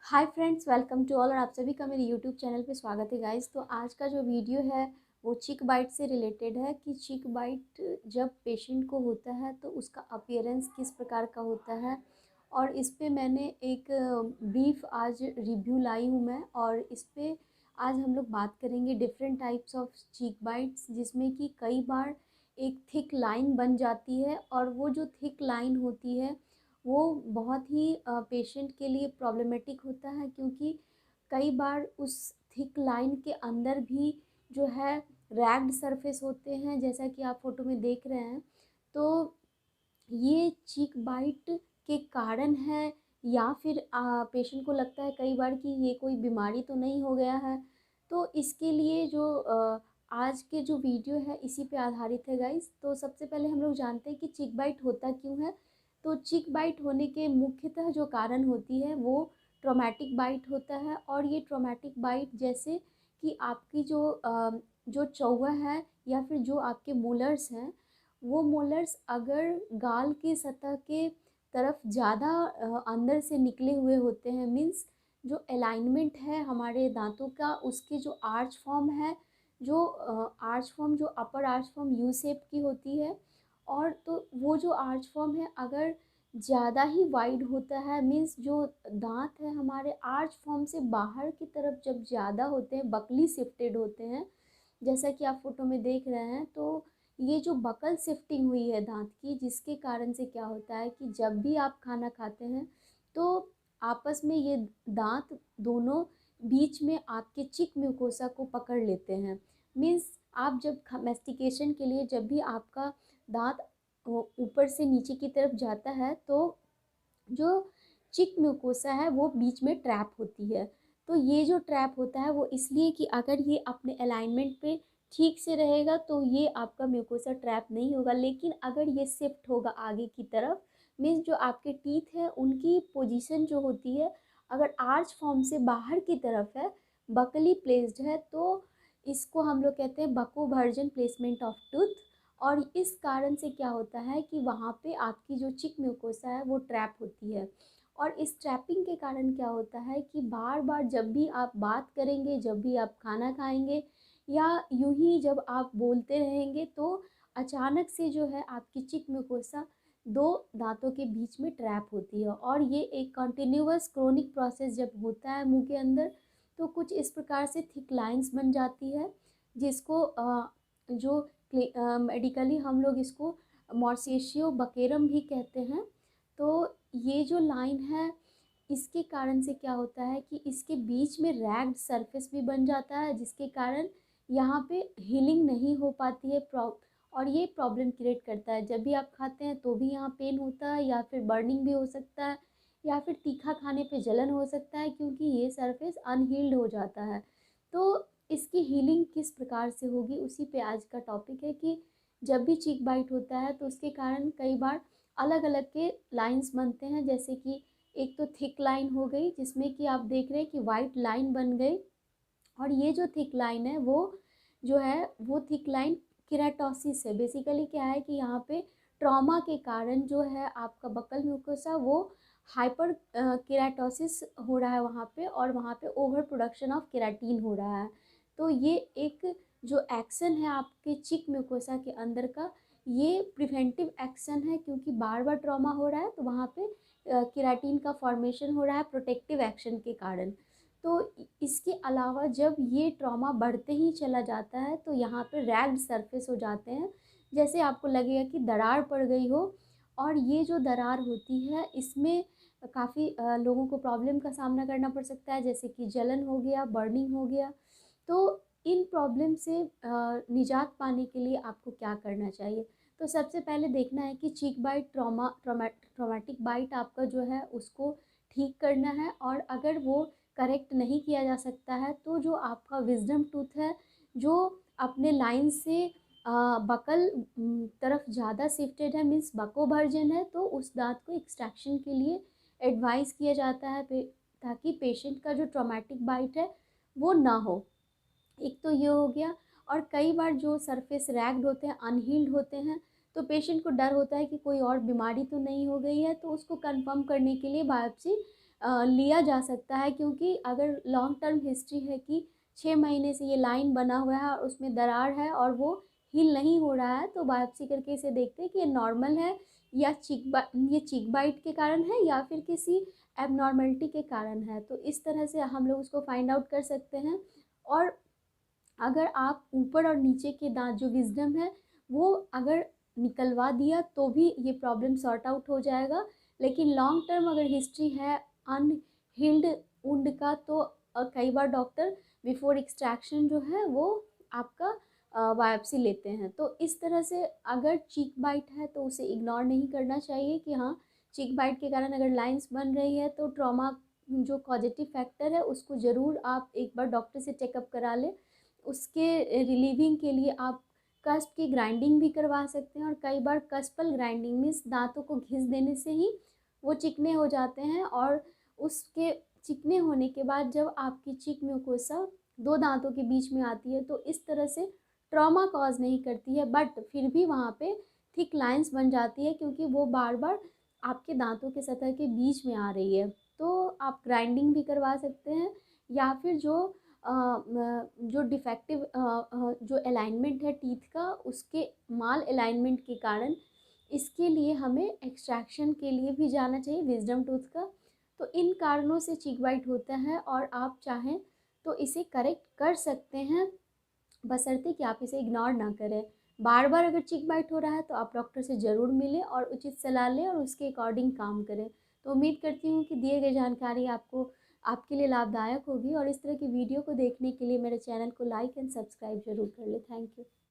Hi friends, welcome to all. और आप सभी का मेरे यूट्यूब चैनल पे स्वागत है गाइस। तो आज का जो वीडियो है वो चीक बाइट से रिलेटेड है कि चीक बाइट जब पेशेंट को होता है तो उसका अपीयरेंस किस प्रकार का होता है। और इस पे मैंने एक ब्रीफ आज रिव्यू लाई हूँ मैं, और इस पे आज हम लोग बात करेंगे different types of cheek bytes, जिसमें कि कई बार एक थिक लाइन बन जाती है। और वो जो थिक लाइन होती है वो बहुत ही पेशेंट के लिए प्रॉब्लमेटिक होता है, क्योंकि कई बार उस थिक लाइन के अंदर भी जो है रैग्ड सरफेस होते हैं, जैसा कि आप फोटो में देख रहे हैं। तो ये चीक बाइट के कारण है, या फिर पेशेंट को लगता है कई बार कि ये कोई बीमारी तो नहीं हो गया है। तो इसके लिए जो आज के जो वीडियो है इसी पे आधारित है गाइस। तो सबसे पहले हम लोग जानते हैं कि चीक बाइट होता क्यों है। तो चीक बाइट होने के मुख्यतः जो कारण होती है वो ट्रॉमेटिक बाइट होता है। और ये ट्रॉमेटिक बाइट जैसे कि आपकी जो चौवा है या फिर जो आपके मोलर्स हैं, वो मोलर्स अगर गाल की सतह के तरफ ज़्यादा अंदर से निकले हुए होते हैं, मीन्स जो अलाइनमेंट है हमारे दांतों का, उसके जो आर्च फॉर्म है, जो आर्च फॉर्म जो अपर आर्च फॉर्म यू शेप की होती है, और तो वो जो आर्च फॉर्म है अगर ज़्यादा ही वाइड होता है, मीन्स जो दांत है हमारे आर्च फॉर्म से बाहर की तरफ जब ज़्यादा होते हैं, बकली शिफ्टेड होते हैं, जैसा कि आप फोटो में देख रहे हैं। तो ये जो बकल शिफ्टिंग हुई है दांत की, जिसके कारण से क्या होता है कि जब भी आप खाना खाते हैं तो आपस में ये दांत दोनों बीच में आपके चिक म्यूकोसा को पकड़ लेते हैं। मीन्स आप जब मेस्टिकेशन के लिए जब भी आपका दांत ऊपर से नीचे की तरफ जाता है तो जो चिक म्यूकोसा है वो बीच में ट्रैप होती है। तो ये जो ट्रैप होता है वो इसलिए कि अगर ये अपने अलाइनमेंट पे ठीक से रहेगा तो ये आपका म्यूकोसा ट्रैप नहीं होगा। लेकिन अगर ये शिफ्ट होगा आगे की तरफ, मीन्स जो आपके टीथ है उनकी पोजीशन जो होती है अगर आर्च फॉर्म से बाहर की तरफ है, बकली प्लेस्ड है, तो इसको हम लोग कहते हैं बकोवर्जन प्लेसमेंट ऑफ टूथ। और इस कारण से क्या होता है कि वहाँ पे आपकी जो चिक म्यूकोसा है वो ट्रैप होती है। और इस ट्रैपिंग के कारण क्या होता है कि बार बार जब भी आप बात करेंगे, जब भी आप खाना खाएंगे, या यूं ही जब आप बोलते रहेंगे, तो अचानक से जो है आपकी चिक म्यूकोसा दो दांतों के बीच में ट्रैप होती है। और ये एक कंटिन्यूअस क्रोनिक प्रोसेस जब होता है मुंह के अंदर, तो कुछ इस प्रकार से थिक लाइंस बन जाती है, जिसको जो मेडिकली हम लोग इसको मॉर्सेशियो बकेरम भी कहते हैं। तो ये जो लाइन है इसके कारण से क्या होता है कि इसके बीच में रैग्ड सरफेस भी बन जाता है, जिसके कारण यहाँ पे हीलिंग नहीं हो पाती है। और ये प्रॉब्लम क्रिएट करता है, जब भी आप खाते हैं तो भी यहाँ पेन होता है, या फिर बर्निंग भी हो सकता है, या फिर तीखा खाने पे जलन हो सकता है, क्योंकि ये सरफेस अनहील्ड हो जाता है। तो इसकी हीलिंग किस प्रकार से होगी उसी पे आज का टॉपिक है कि जब भी चीक बाइट होता है तो उसके कारण कई बार अलग अलग के लाइंस बनते हैं। जैसे कि एक तो थिक लाइन हो गई, जिसमें कि आप देख रहे हैं कि वाइट लाइन बन गई। और ये जो थिक लाइन है वो जो है वो थिक लाइन केराटोसिस है। बेसिकली क्या है कि यहाँ पे ट्रॉमा के कारण जो है आपका बकल म्यूकोसा वो हाइपर केराटोसिस हो रहा है वहाँ पे, और वहाँ पे ओवर प्रोडक्शन ऑफ केराटीन हो रहा है। तो ये एक जो एक्शन है आपके चिक म्यूकोसा के अंदर का, ये प्रिवेंटिव एक्शन है, क्योंकि बार बार ट्रॉमा हो रहा है तो वहाँ पे केराटीन का फॉर्मेशन हो रहा है प्रोटेक्टिव एक्शन के कारण। तो इसके अलावा जब ये ट्रॉमा बढ़ते ही चला जाता है तो यहाँ पे रैग्ड सरफेस हो जाते हैं, जैसे आपको लगेगा कि दरार पड़ गई हो। और ये जो दरार होती है इसमें काफ़ी लोगों को प्रॉब्लम का सामना करना पड़ सकता है, जैसे कि जलन हो गया, बर्निंग हो गया। तो इन प्रॉब्लम से निजात पाने के लिए आपको क्या करना चाहिए। तो सबसे पहले देखना है कि चीक बाइट ट्रॉमेटिक बाइट आपका जो है उसको ठीक करना है। और अगर वो करेक्ट नहीं किया जा सकता है तो जो आपका विजडम टूथ है, जो अपने लाइन से बकल तरफ ज़्यादा शिफ्टेड है, मीन्स बकोवर्जन है, तो उस दांत को एक्सट्रैक्शन के लिए एडवाइस किया जाता है ताकि पेशेंट का जो ट्रॉमेटिक बाइट है वो ना हो। एक तो ये हो गया। और कई बार जो सरफेस रैग्ड होते हैं, अनहील्ड होते हैं, तो पेशेंट को डर होता है कि कोई और बीमारी तो नहीं हो गई है, तो उसको कंफर्म करने के लिए बायोप्सी लिया जा सकता है, क्योंकि अगर लॉन्ग टर्म हिस्ट्री है कि 6 महीने से ये लाइन बना हुआ है और उसमें दरार है और वो हील नहीं हो रहा है, तो बायोप्सी करके इसे देखते हैं कि ये नॉर्मल है या ये चीक बाइट के कारण है या फिर किसी एबनॉर्मलिटी के कारण है। तो इस तरह से हम लोग उसको फाइंड आउट कर सकते हैं। और अगर आप ऊपर और नीचे के दांत जो विजडम है वो अगर निकलवा दिया तो भी ये प्रॉब्लम सॉर्ट आउट हो जाएगा। लेकिन लॉन्ग टर्म अगर हिस्ट्री है अनहील्ड वुंड का, तो कई बार डॉक्टर बिफोर एक्सट्रैक्शन जो है वो आपका बायोप्सी लेते हैं। तो इस तरह से अगर चीक बाइट है तो उसे इग्नोर नहीं करना चाहिए कि हाँ, चीक बाइट के कारण अगर लाइंस बन रही है तो ट्रॉमा जो पॉजिटिव फैक्टर है उसको ज़रूर आप एक बार डॉक्टर से चेकअप करा लें। उसके रिलीविंग के लिए आप कस्प की ग्राइंडिंग भी करवा सकते हैं। और कई बार कस्पल ग्राइंडिंग मीन्स दांतों को घिस देने से ही वो चिकने हो जाते हैं, और उसके चिकने होने के बाद जब आपकी चीक म्यूकोसा दो दांतों के बीच में आती है तो इस तरह से ट्रॉमा कॉज नहीं करती है, बट फिर भी वहाँ पे थिक लाइंस बन जाती है क्योंकि वो बार बार आपके दांतों के सतह के बीच में आ रही है। तो आप ग्राइंडिंग भी करवा सकते हैं, या फिर जो डिफेक्टिव जो अलाइनमेंट है टीथ का उसके माल अलाइनमेंट के कारण इसके लिए हमें एक्सट्रैक्शन के लिए भी जाना चाहिए विजडम टूथ का। तो इन कारणों से चीक बाइट होता है और आप चाहें तो इसे करेक्ट कर सकते हैं, बशर्ते कि आप इसे इग्नोर ना करें। बार बार अगर चीक बाइट हो रहा है तो आप डॉक्टर से ज़रूर मिलें और उचित सलाह लें और उसके अकॉर्डिंग काम करें। तो उम्मीद करती हूँ कि दिए गए जानकारी आपको आपके लिए लाभदायक होगी, और इस तरह की वीडियो को देखने के लिए मेरे चैनल को लाइक एंड सब्सक्राइब ज़रूर कर लें। Thank you.